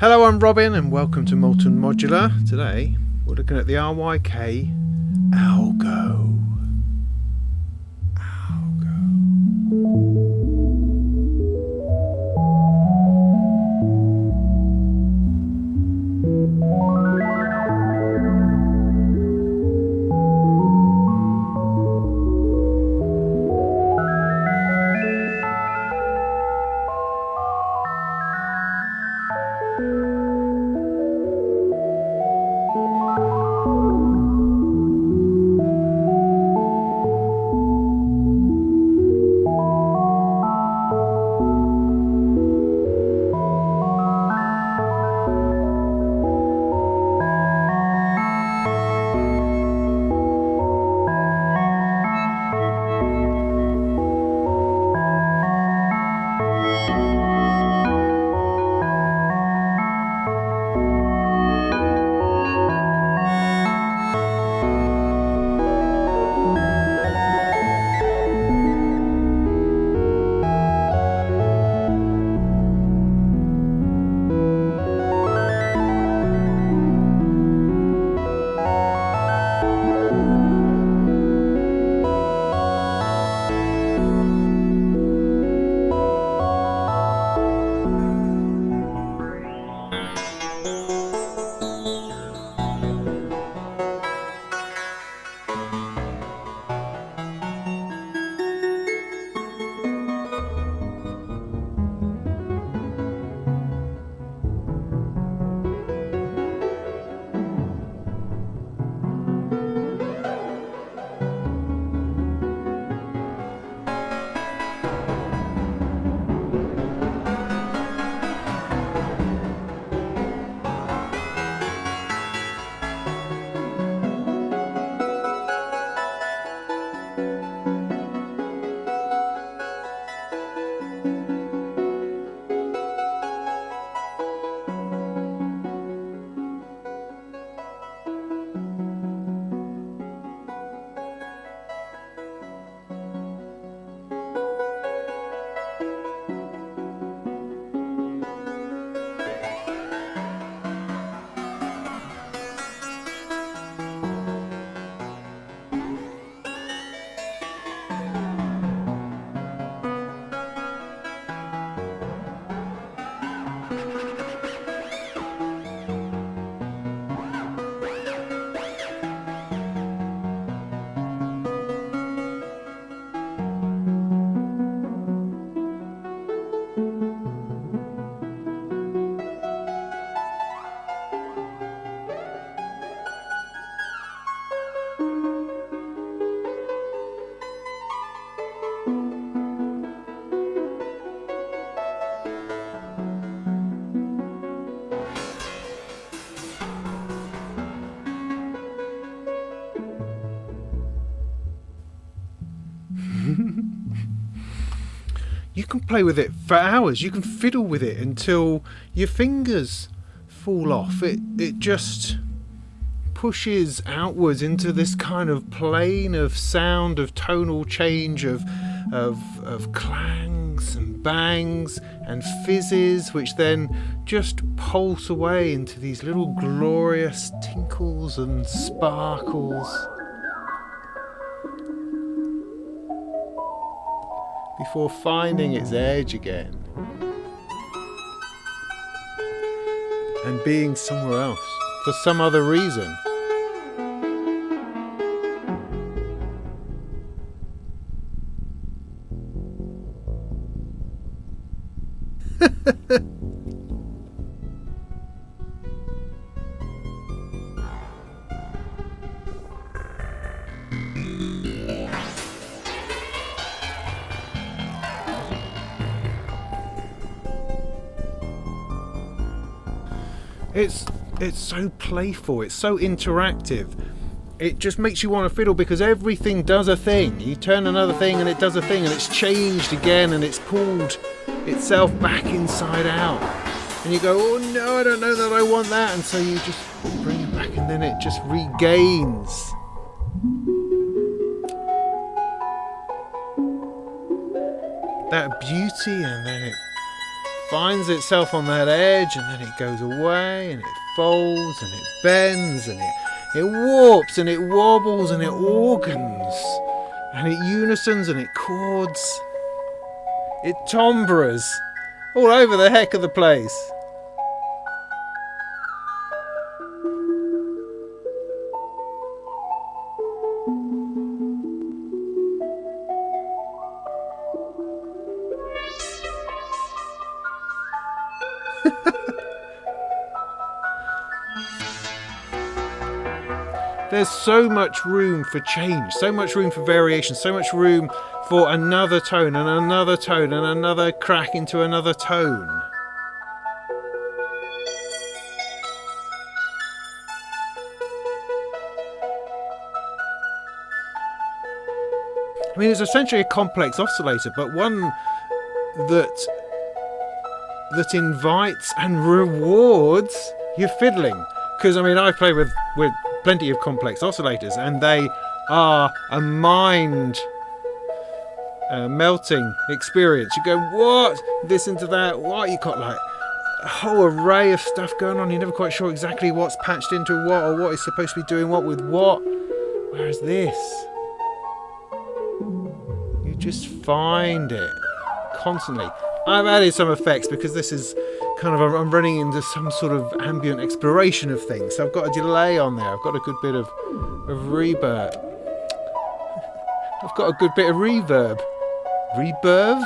Hello, I'm Robin and welcome to Modular. Today we're looking at the RYK ALGO. You can play with it for hours. You can fiddle with it until your fingers fall off. It just pushes outwards into this kind of plane of sound, of tonal change, of clangs and bangs and fizzes, which then just pulse away into these little glorious tinkles and sparkles before finding its edge again and being somewhere else for some other reason. It's so playful, it's so interactive. It just makes you want to fiddle because everything does a thing. You turn another thing and it does a thing and it's changed again and it's pulled itself back inside out. And you go, oh no, I don't know that I want that. And so you just bring it back and then it just regains. that beauty and then it finds itself on that edge, and then it goes away, and it folds, and it bends, and it warps, and it wobbles, and it organs, and it unisons, and it chords. It timbres all over the heck of the place. There's so much room for change, so much room for variation, so much room for another tone and another tone and another crack into another tone. I mean, it's essentially a complex oscillator, but one that invites and rewards your fiddling. Because, I mean, I've played with plenty of complex oscillators, and they are a mind melting experience. You go, what? Listen to that. What? You got like a whole array of stuff going on. You're never quite sure exactly what's patched into what, or what is supposed to be doing what with what. Whereas this, you just find it constantly. I've added some effects because this is kind of, I'm running into some sort of ambient exploration of things. So I've got a delay on there. I've got a good bit of reverb. I've got a good bit of reverb. Reverb?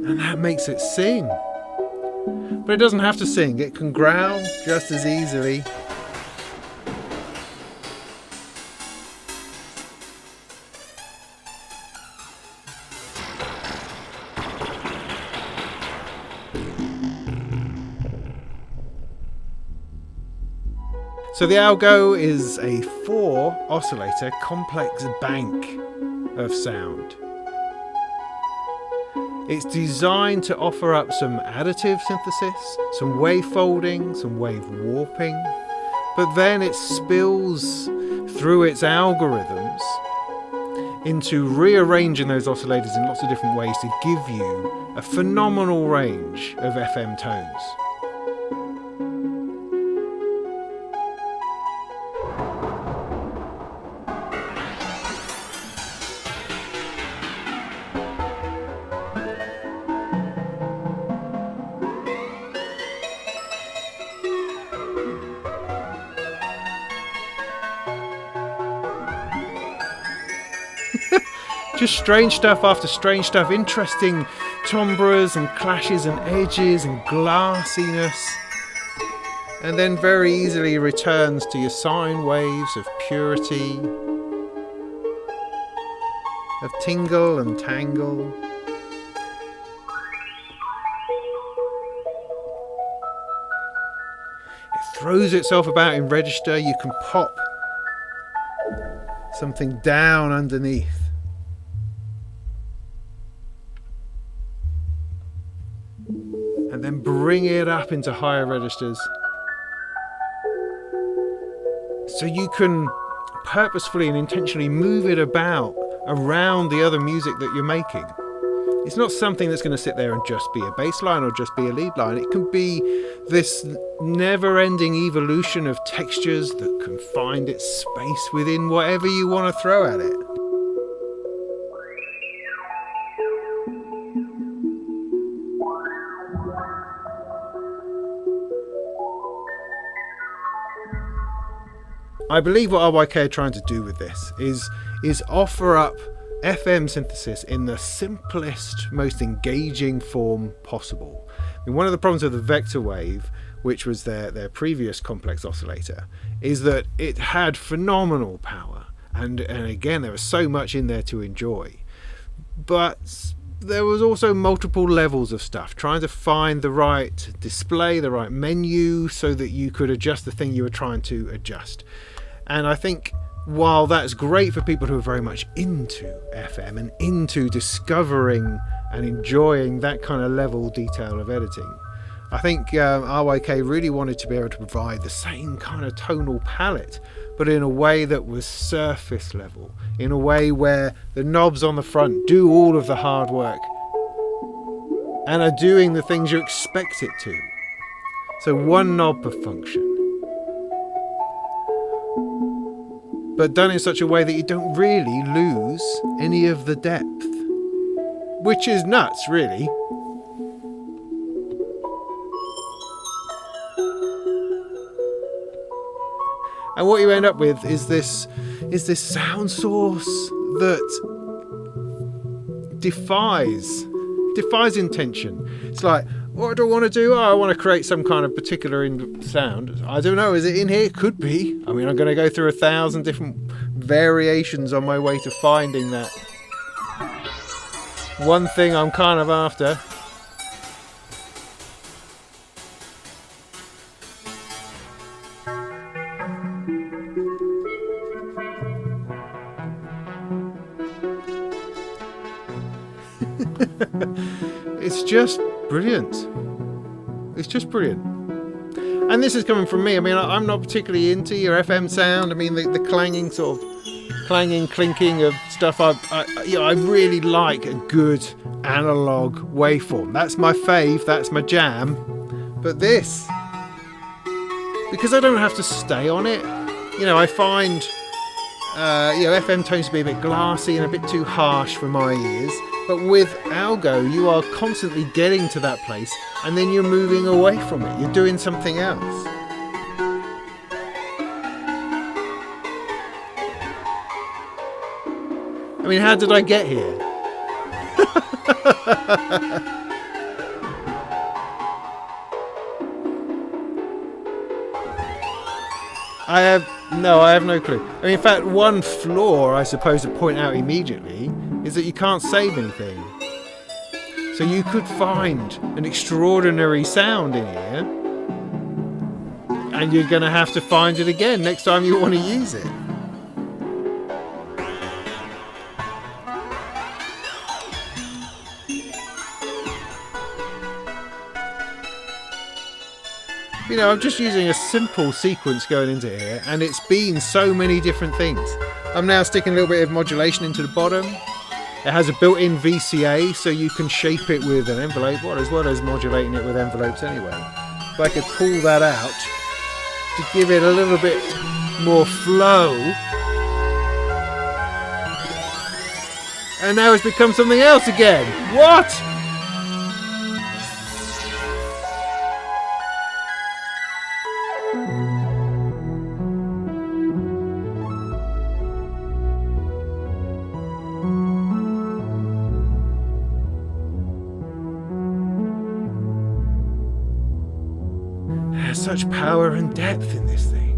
And that makes it sing. But it doesn't have to sing. It can growl just as easily. So the ALGO is a 4 oscillator complex bank of sound. It's designed to offer up some additive synthesis, some wavefolding, some wave warping, but then it spills through its algorithms into rearranging those oscillators in lots of different ways to give you a phenomenal range of FM tones. Just strange stuff after strange stuff, interesting timbres and clashes and edges and glassiness, and then very easily returns to your sine waves of purity, of tingle and tangle. It throws itself about in register. You can pop something down underneath. And then bring it up into higher registers. So you can purposefully and intentionally move it about around the other music that you're making. It's not something that's going to sit there and just be a bass line or just be a lead line. It can be this never-ending evolution of textures that can find its space within whatever you want to throw at it. I believe what RYK are trying to do with this is offer up FM synthesis in the simplest, most engaging form possible. I mean, one of the problems with the vector wave, which was their previous complex oscillator, is that it had phenomenal power, and again there was so much in there to enjoy, but there was also multiple levels of stuff, trying to find the right display, the right menu, so that you could adjust the thing you were trying to adjust. And I think while that's great for people who are very much into FM and into discovering and enjoying that kind of level detail of editing, I think RYK really wanted to be able to provide the same kind of tonal palette, but in a way that was surface level, in a way where the knobs on the front do all of the hard work and are doing the things you expect it to. So one knob per function, but done in such a way that you don't really lose any of the depth, which is nuts, really. And what you end up with is this sound source that defies intention. It's like, what do I want to do? Oh, I want to create some kind of particular sound. I don't know, is it in here? Could be. I mean, I'm going to go through 1,000 different variations on my way to finding that one thing I'm kind of after. It's just brilliant. It's just brilliant. And this is coming from me. I mean, I'm not particularly into your FM sound. I mean, the clanging, sort of clanging, clinking of stuff. I really like a good analog waveform. That's my fave. That's my jam. But this, because I don't have to stay on it, I find, FM tones to be a bit glassy and a bit too harsh for my ears. But with ALGO, you are constantly getting to that place, and then you're moving away from it. You're doing something else. I mean, how did I get here? I have no clue. I mean, in fact, one flaw I suppose to point out immediately is that you can't save anything. So you could find an extraordinary sound in here, and you're going to have to find it again next time you want to use it. I'm just using a simple sequence going into here, and it's been so many different things. I'm now sticking a little bit of modulation into the bottom. It has a built-in VCA, so you can shape it with an envelope, as well as modulating it with envelopes anyway. So I could pull that out to give it a little bit more flow. And now it's become something else again. What? Such power and depth in this thing,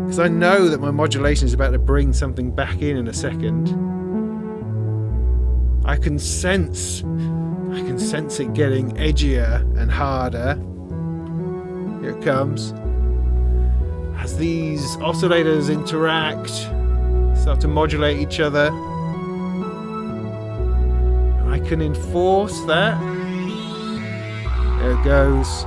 because I know that my modulation is about to bring something back in a second. I can sense it getting edgier and harder. Here it comes. As these oscillators interact, start to modulate each other, I can enforce that. There it goes.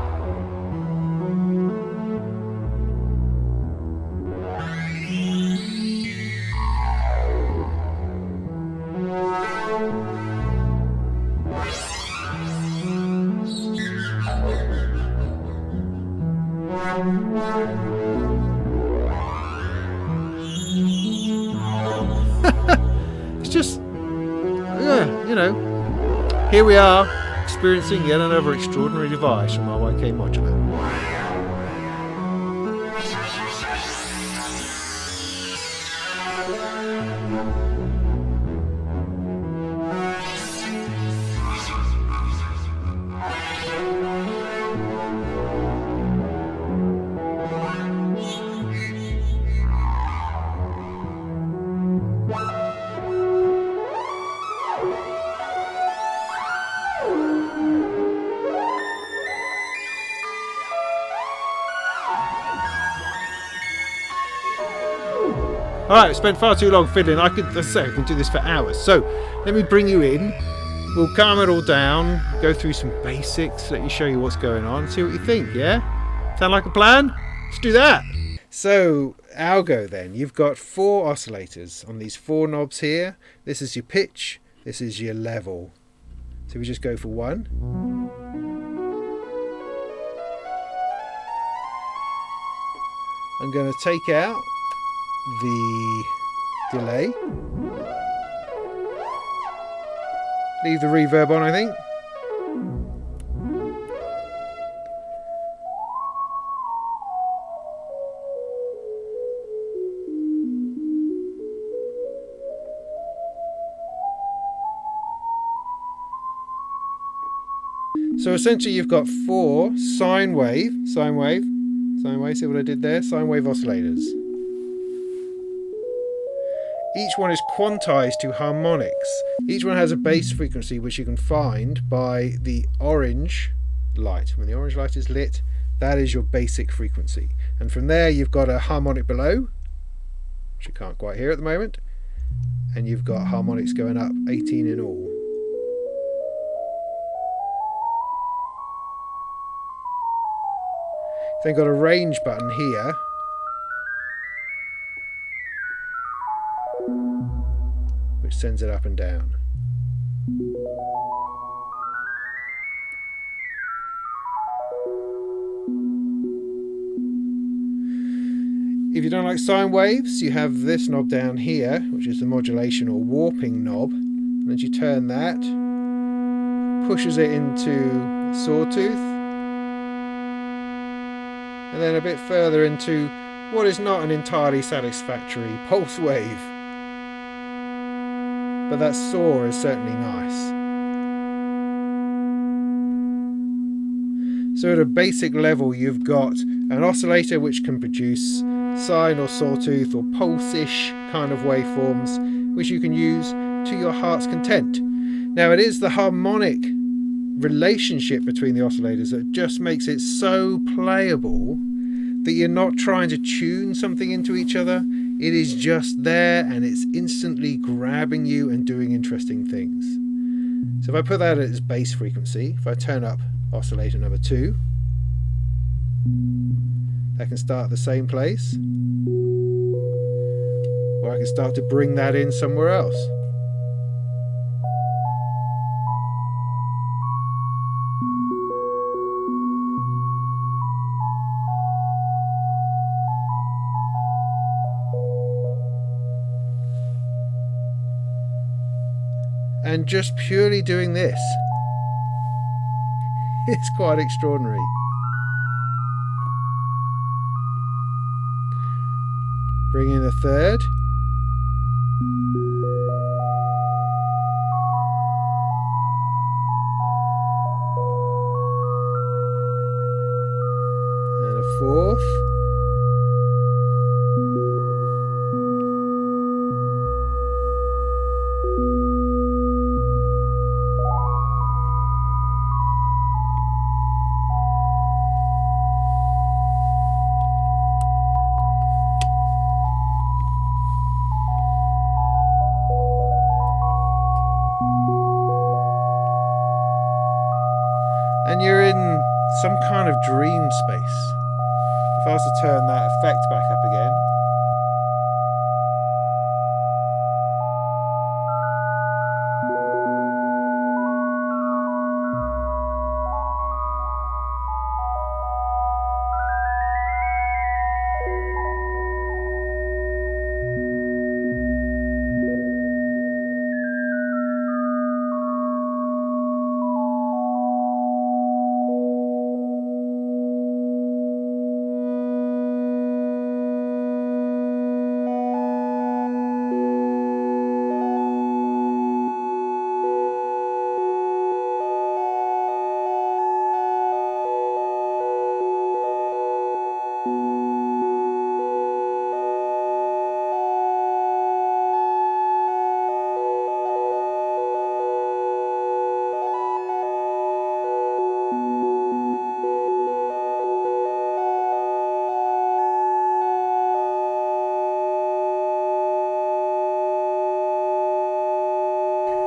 It's just, here we are, experiencing yet another extraordinary device from RYK Modular. Alright, we spent far too long fiddling. I can do this for hours. So, let me bring you in. We'll calm it all down, go through some basics, let you show you what's going on, see what you think, yeah? Sound like a plan? Let's do that! So, ALGO then. You've got 4 oscillators on these 4 knobs here. This is your pitch, this is your level. So we just go for 1. I'm going to take out the delay. Leave the reverb on, I think. So essentially you've got 4 sine wave, see what I did there? Sine wave oscillators. Each one is quantized to harmonics. Each one has a base frequency which you can find by the orange light. When the orange light is lit, that is your basic frequency. And from there you've got a harmonic below, which you can't quite hear at the moment, and you've got harmonics going up, 18 in all. Then got a range button here, which sends it up and down. If you don't like sine waves, you have this knob down here, which is the modulation or warping knob. And as you turn that, pushes it into sawtooth. And then a bit further into what is not an entirely satisfactory pulse wave. But that saw is certainly nice. So at a basic level you've got an oscillator which can produce sine or sawtooth or pulse-ish kind of waveforms, which you can use to your heart's content. Now it is the harmonic relationship between the oscillators that just makes it so playable that you're not trying to tune something into each other. It is just there and it's instantly grabbing you and doing interesting things. So if I put that at its base frequency, if I turn up oscillator number 2, that can start at the same place, or I can start to bring that in somewhere else. And just purely doing this, it's quite extraordinary. Bring in a third. And a fourth. And you're in some kind of dream space. If I was to turn that effect back up again.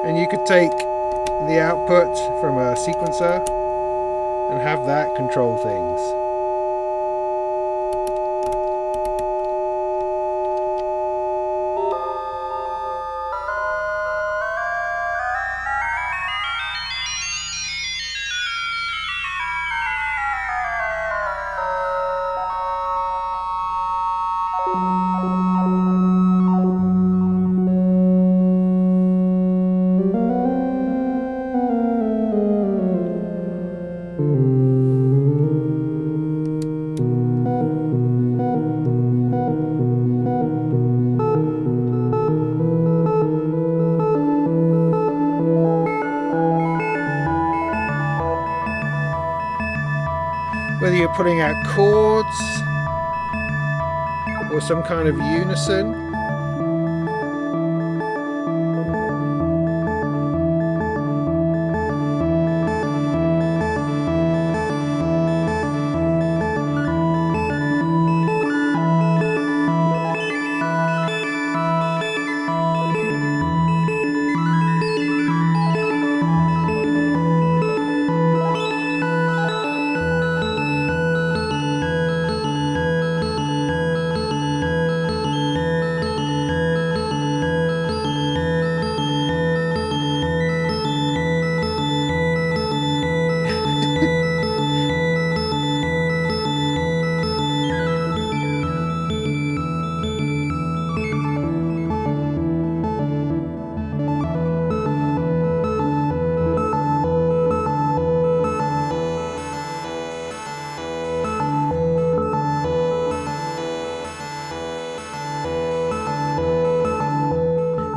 And you could take the output from a sequencer and have that control things. whether you're pulling out chords or some kind of unison.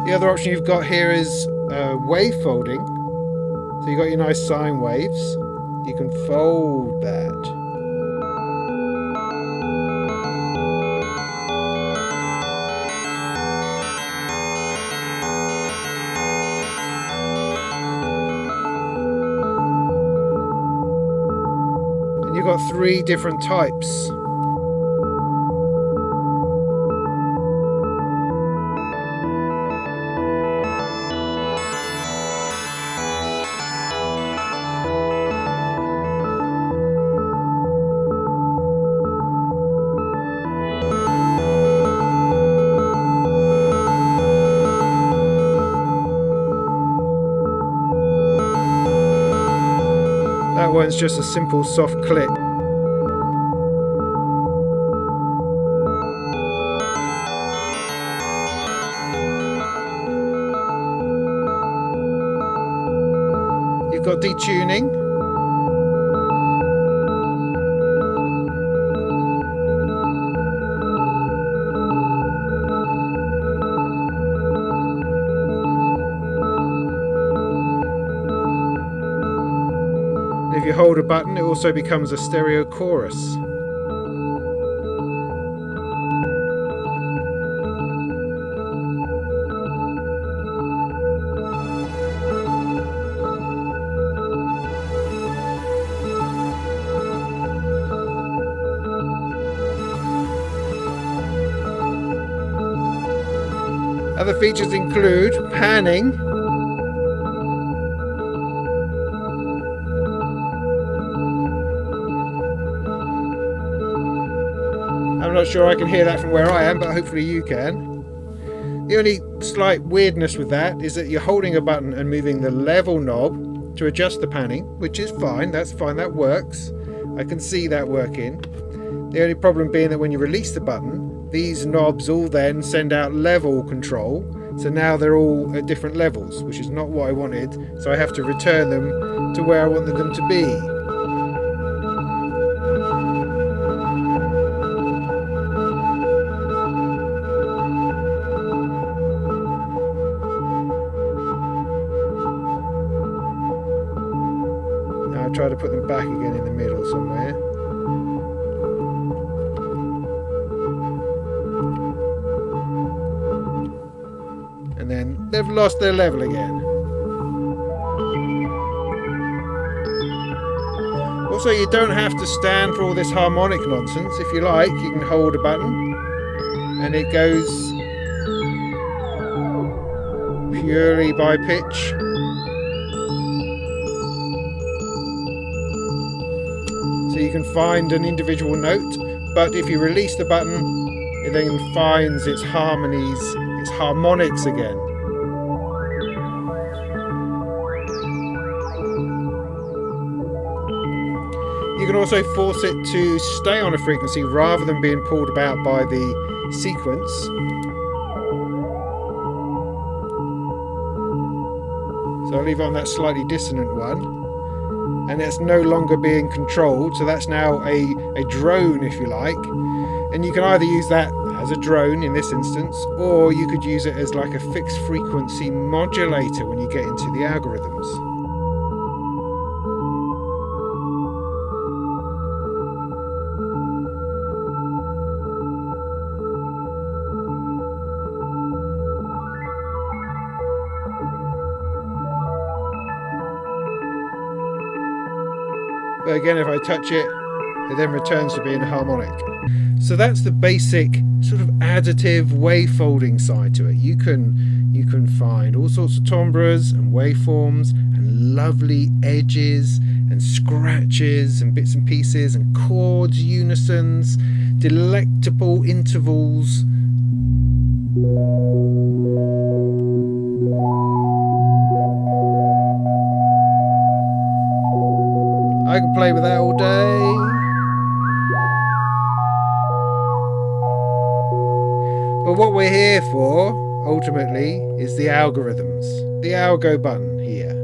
The other option you've got here is wavefolding. So you've got your nice sine waves. You can fold that. And you've got 3 different types. That one's just a simple soft click. You've got detuning. If you hold a button, it also becomes a stereo chorus. Other features include panning. I'm not sure I can hear that from where I am, but hopefully you can. The only slight weirdness with that is that you're holding a button and moving the level knob to adjust the panning, which is fine, that's fine, that works. I can see that working. The only problem being that when you release the button, these knobs all then send out level control, so now they're all at different levels, which is not what I wanted, so I have to return them to where I wanted them to be. I'll try to put them back again in the middle somewhere. And then they've lost their level again. Also, you don't have to stand for all this harmonic nonsense. If you like, you can hold a button and it goes purely by pitch. So you can find an individual note, but if you release the button, it then finds its harmonies, its harmonics again. You can also force it to stay on a frequency rather than being pulled about by the sequence. So I'll leave it on that slightly dissonant one. And it's no longer being controlled, so that's now a drone, if you like. And you can either use that as a drone in this instance, or you could use it as like a fixed frequency modulator when you get into the algorithms. But again, if I touch it, it then returns to being a harmonic. So that's the basic sort of additive wavefolding side to it. You can find all sorts of timbres and waveforms and lovely edges and scratches and bits and pieces and chords, unisons, delectable intervals. I can play with that all day. But what we're here for, ultimately, is the algorithms. The ALGO button here.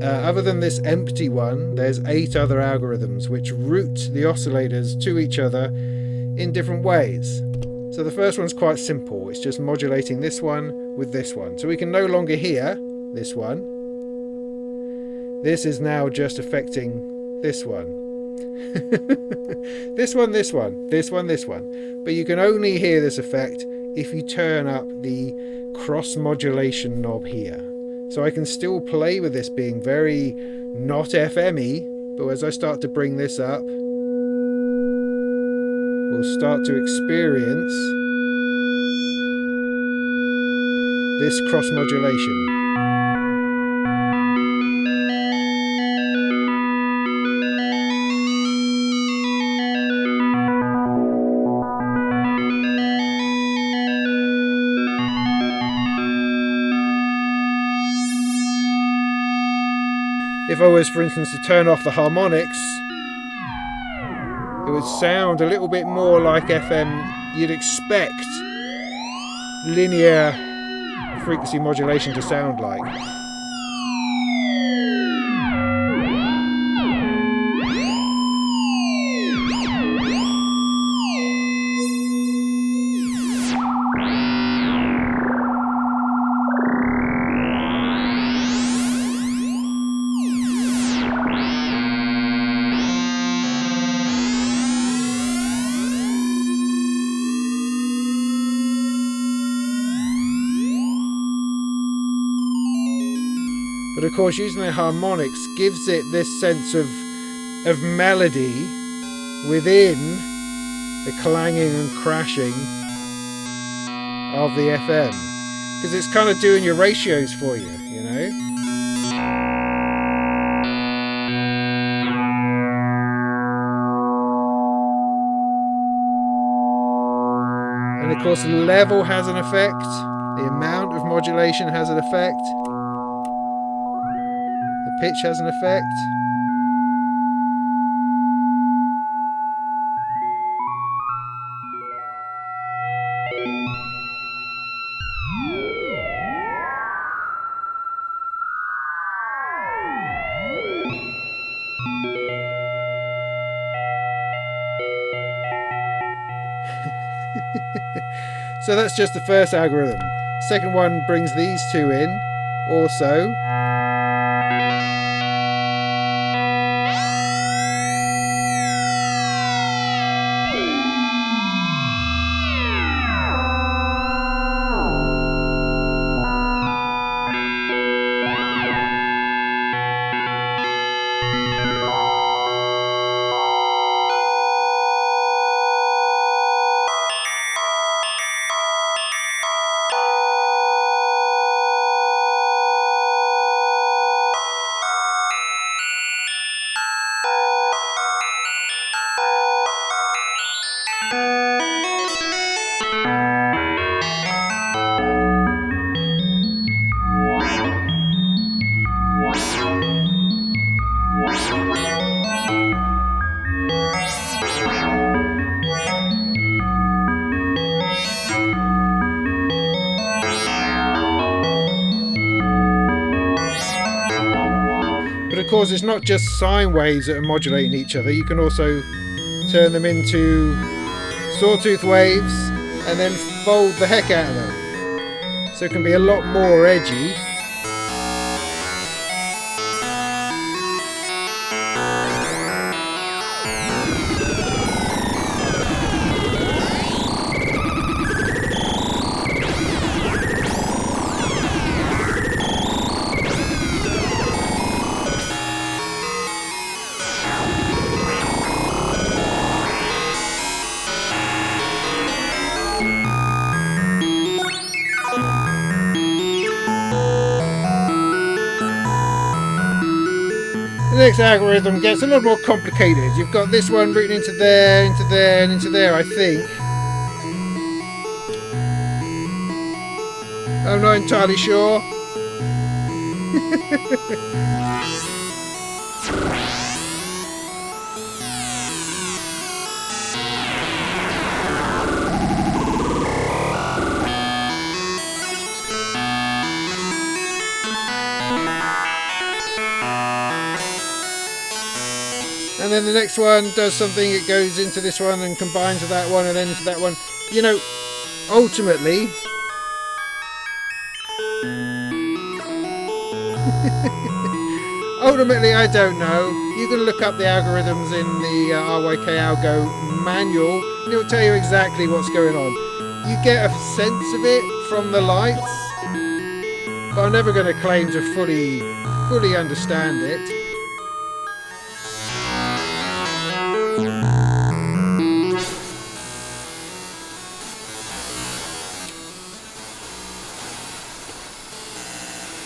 Other than this empty one, there's 8 other algorithms which route the oscillators to each other in different ways. So the first one's quite simple. It's just modulating this one with this one. So we can no longer hear this one. This is now just affecting this one. This one, this one, this one, this one. But you can only hear this effect if you turn up the cross-modulation knob here. So I can still play with this being very not FM-y, but as I start to bring this up, we'll start to experience this cross-modulation. If I was, for instance, to turn off the harmonics, it would sound a little bit more like FM. You'd expect linear frequency modulation to sound like. But of course, using the harmonics gives it this sense of melody within the clanging and crashing of the FM. Because it's kind of doing your ratios for you, you know? And of course, level has an effect. The amount of modulation has an effect. Pitch has an effect. So that's just the first algorithm. Second one brings these two in also. But of course, it's not just sine waves that are modulating each other. You can also turn them into sawtooth waves and then fold the heck out of them. So it can be a lot more edgy. The next algorithm gets a lot more complicated. You've got this one written into there, into there, and into there, I think. I'm not entirely sure. And then the next one does something, it goes into this one and combines with that one and then into that one. You know, ultimately... ultimately, I don't know. You can look up the algorithms in the RYK ALGO manual and it will tell you exactly what's going on. You get a sense of it from the lights, but I'm never going to claim to fully understand it.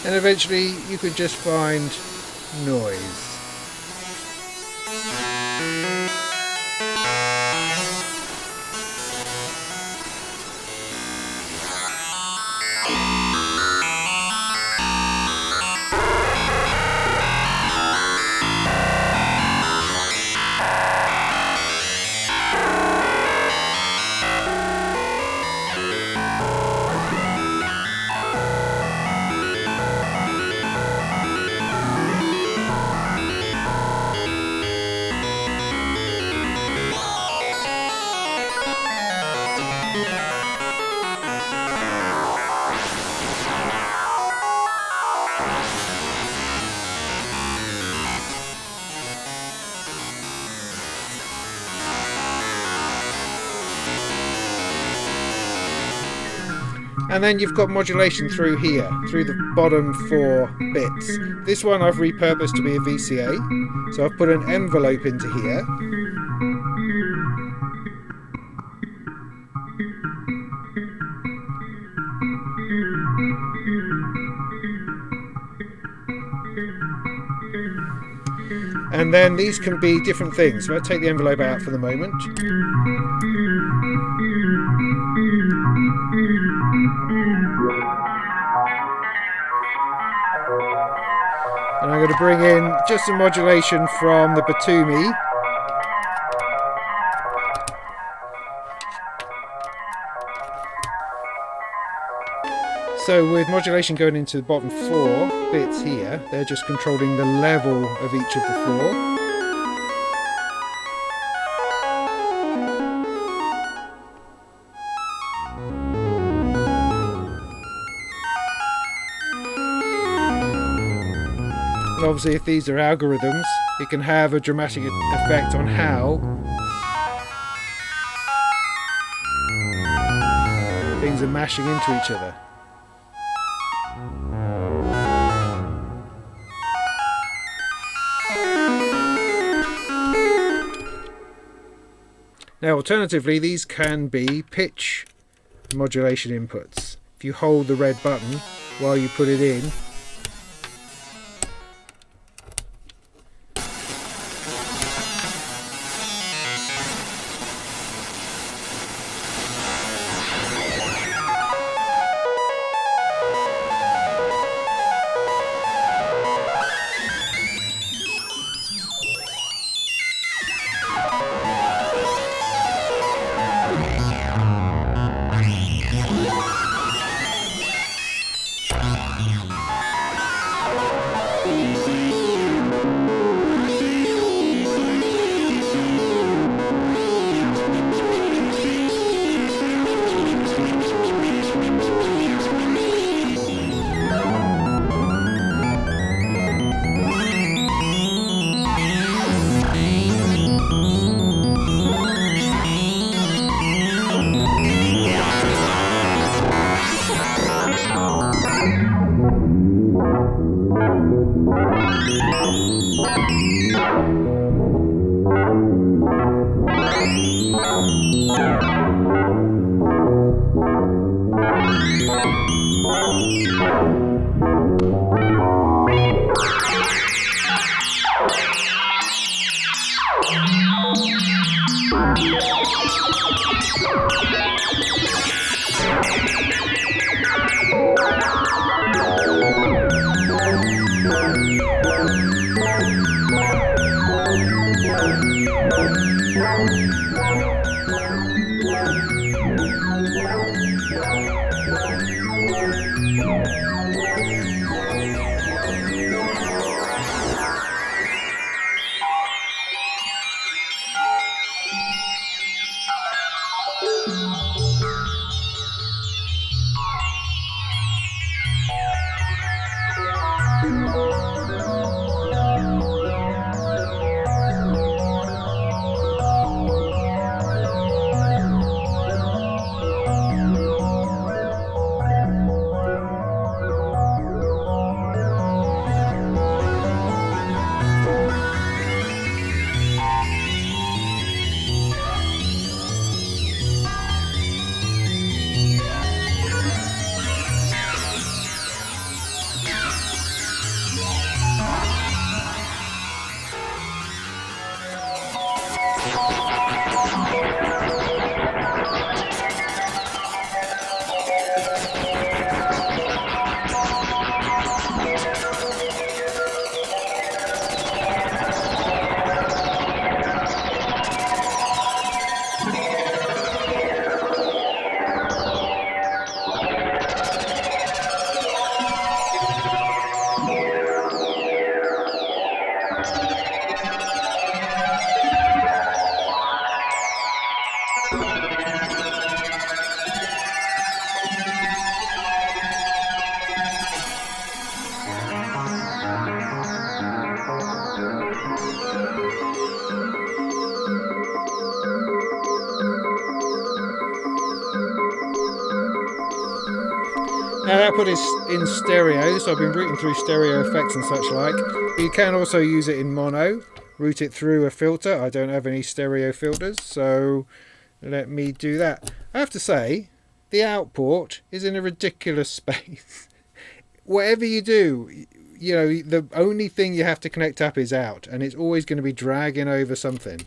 And eventually you could just find noise. And then you've got modulation through here, through the bottom 4 bits. This one I've repurposed to be a VCA, so I've put an envelope into here. And then these can be different things. So I'll take the envelope out for the moment. And I'm going to bring in just some modulation from the Detuning. So with modulation going into the bottom 4 bits here, they're just controlling the level of each of the 4. And obviously if these are algorithms, it can have a dramatic effect on how things are mashing into each other. Now alternatively, these can be pitch modulation inputs. If you hold the red button while you put it in, Now that put is in stereo, so I've been routing through stereo effects and such like. You can also use it in mono, route it through a filter. I don't have any stereo filters, so let me do that. I have to say, the output is in a ridiculous space. Whatever you do, you know, the only thing you have to connect up is out, and it's always going to be dragging over something.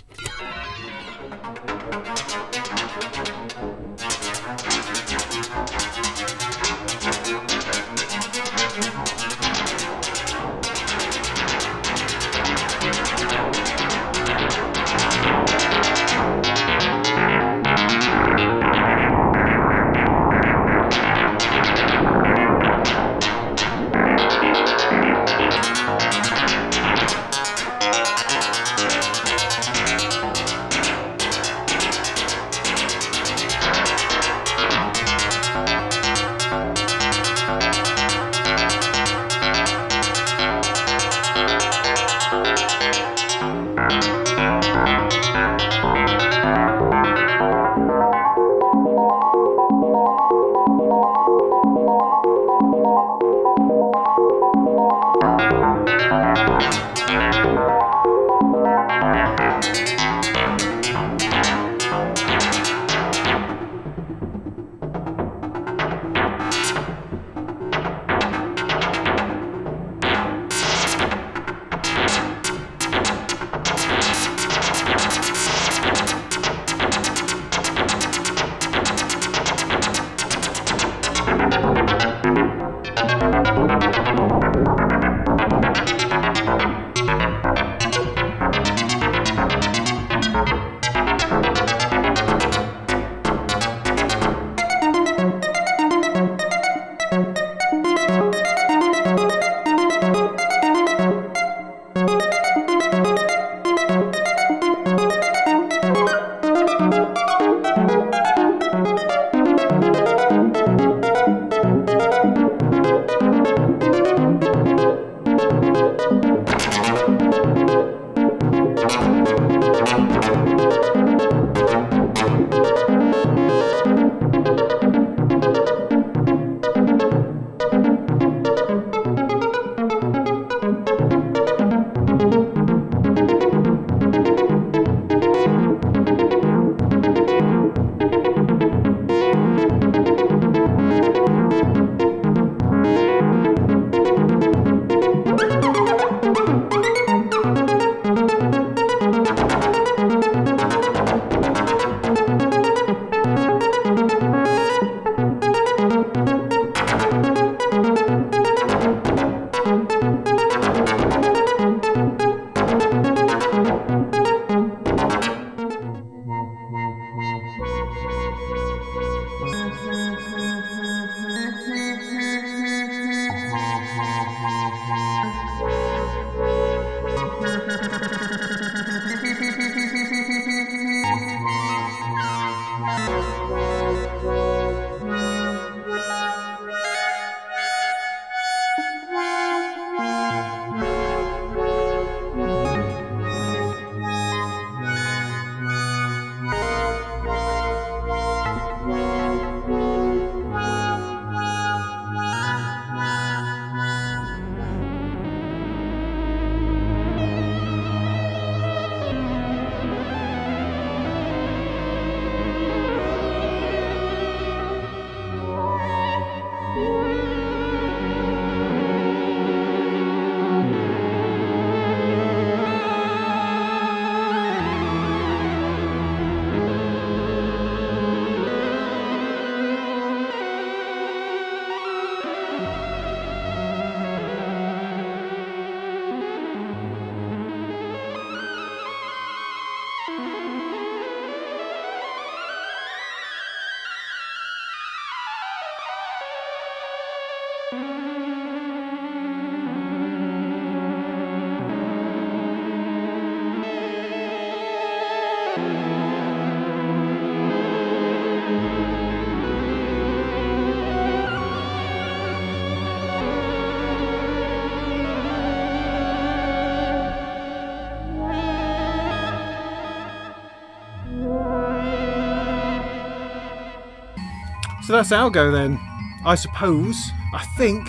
So that's ALGO then, I suppose. I think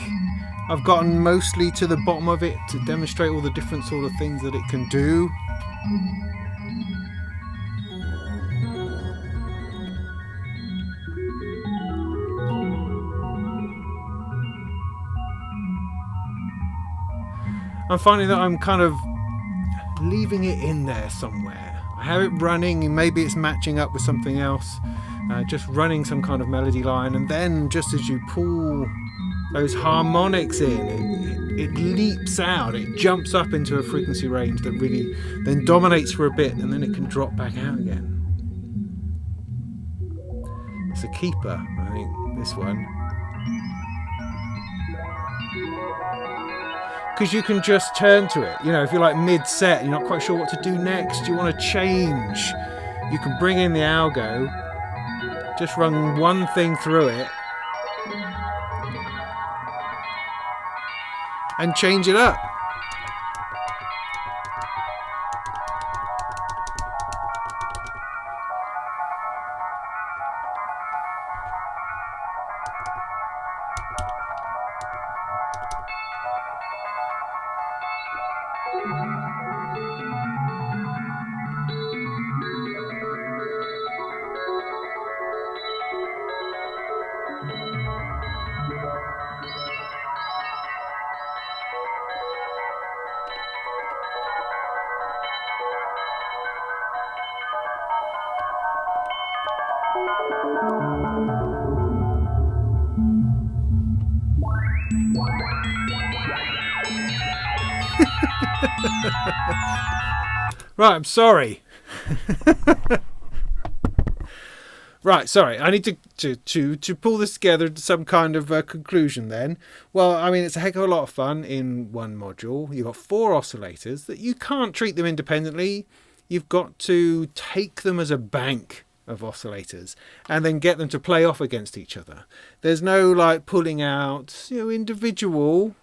I've gotten mostly to the bottom of it to demonstrate all the different sort of things that it can do. I'm finding that I'm kind of leaving it in there somewhere. I have it running and maybe it's matching up with something else, just running some kind of melody line, and then just as you pull those harmonics in, it leaps out, it jumps up into a frequency range that really then dominates for a bit, and then it can drop back out again. It's a keeper, I think, this one. Because you can just turn to it. You know, if you're like mid-set, you're not quite sure what to do next, you want to change, you can bring in the ALGO, just run one thing through it, and change it up. Right, I'm sorry. Right, sorry. I need to pull this together to some kind of conclusion then. Well, I mean, it's a heck of a lot of fun in one module. You've got 4 oscillators that you can't treat them independently. You've got to take them as a bank of oscillators and then get them to play off against each other. There's no like pulling out, individual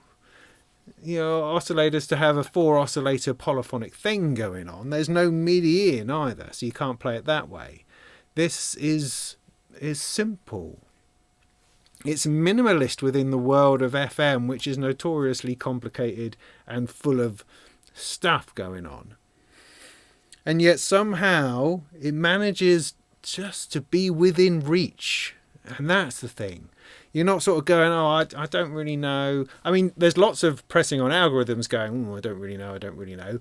oscillators to have a 4 oscillator polyphonic thing going on. There's no MIDI in either, so you can't play it that way. This is simple. It's minimalist within the world of FM, which is notoriously complicated and full of stuff going on. And yet somehow it manages just to be within reach. And that's the thing. You're not sort of going, I don't really know. I mean, there's lots of pressing on algorithms going, I don't really know.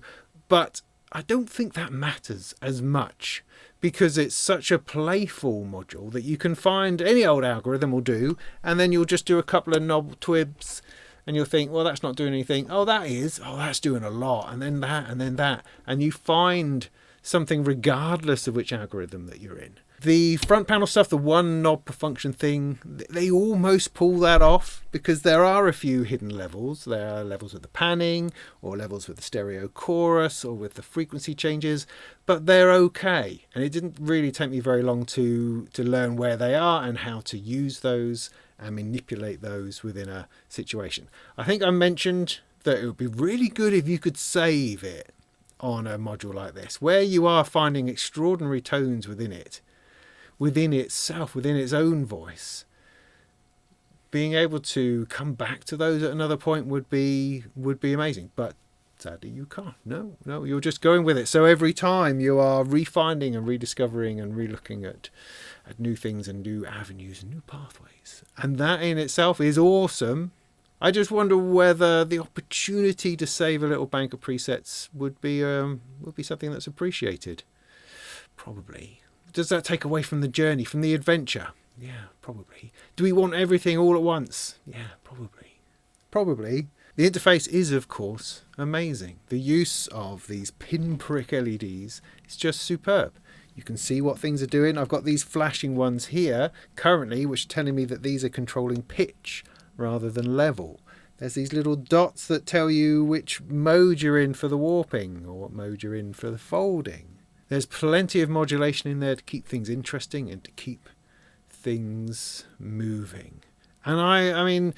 But I don't think that matters as much, because it's such a playful module that you can find any old algorithm will do, and then you'll just do a couple of knob twibs, and you'll think, well, that's not doing anything. That's doing a lot, and then that, and then that. And you find something regardless of which algorithm that you're in. The front panel stuff, the one knob per function thing, they almost pull that off, because there are a few hidden levels. There are levels with the panning, or levels with the stereo chorus, or with the frequency changes, but they're okay. And it didn't really take me very long to learn where they are and how to use those and manipulate those within a situation. I think I mentioned that it would be really good if you could save it on a module like this, where you are finding extraordinary tones within it, within itself, within its own voice. Being able to come back to those at another point would be amazing, but sadly you can't. No, you're just going with it. So every time you are refinding and rediscovering and relooking at new things and new avenues and new pathways, and that in itself is awesome. I just wonder whether the opportunity to save a little bank of presets would be something that's appreciated. Probably. Does that take away from the journey, from the adventure? Yeah, probably. Do we want everything all at once? Yeah, probably. The interface is, of course, amazing. The use of these pinprick LEDs is just superb. You can see what things are doing. I've got these flashing ones here currently, which are telling me that these are controlling pitch rather than level. There's these little dots that tell you which mode you're in for the warping or what mode you're in for the folding. There's plenty of modulation in there to keep things interesting and to keep things moving. And I mean,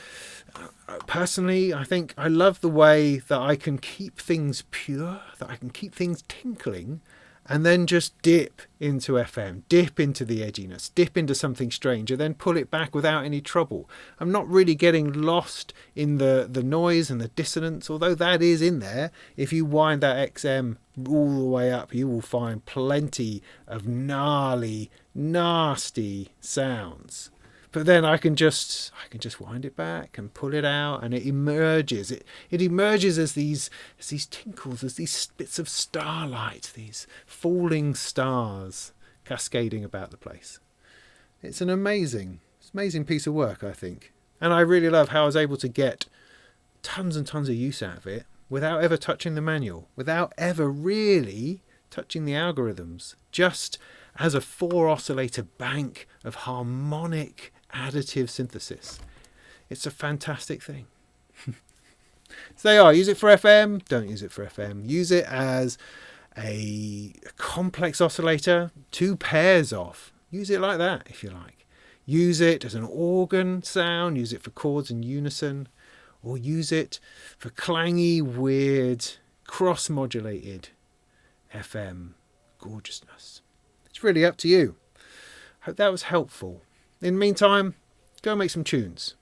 personally, I think I love the way that I can keep things pure, that I can keep things tinkling, and then just dip into FM, dip into the edginess, dip into something strange, and then pull it back without any trouble. I'm not really getting lost in the noise and the dissonance, although that is in there. If you wind that XM all the way up, you will find plenty of gnarly, nasty sounds. But then I can just wind it back and pull it out, and it emerges. It emerges as these tinkles, as these bits of starlight, these falling stars cascading about the place. It's an amazing piece of work, I think. And I really love how I was able to get tons and tons of use out of it without ever touching the manual, without ever really touching the algorithms, just as a 4 oscillator bank of harmonic additive synthesis. It's a fantastic thing. So they are. Use it for FM. Don't use it for FM. Use it as a complex oscillator, 2 pairs off. Use it like that if you like. Use it as an organ sound. Use it for chords in unison. Or use it for clangy, weird, cross-modulated FM gorgeousness. It's really up to you. Hope that was helpful. In the meantime, go make some tunes.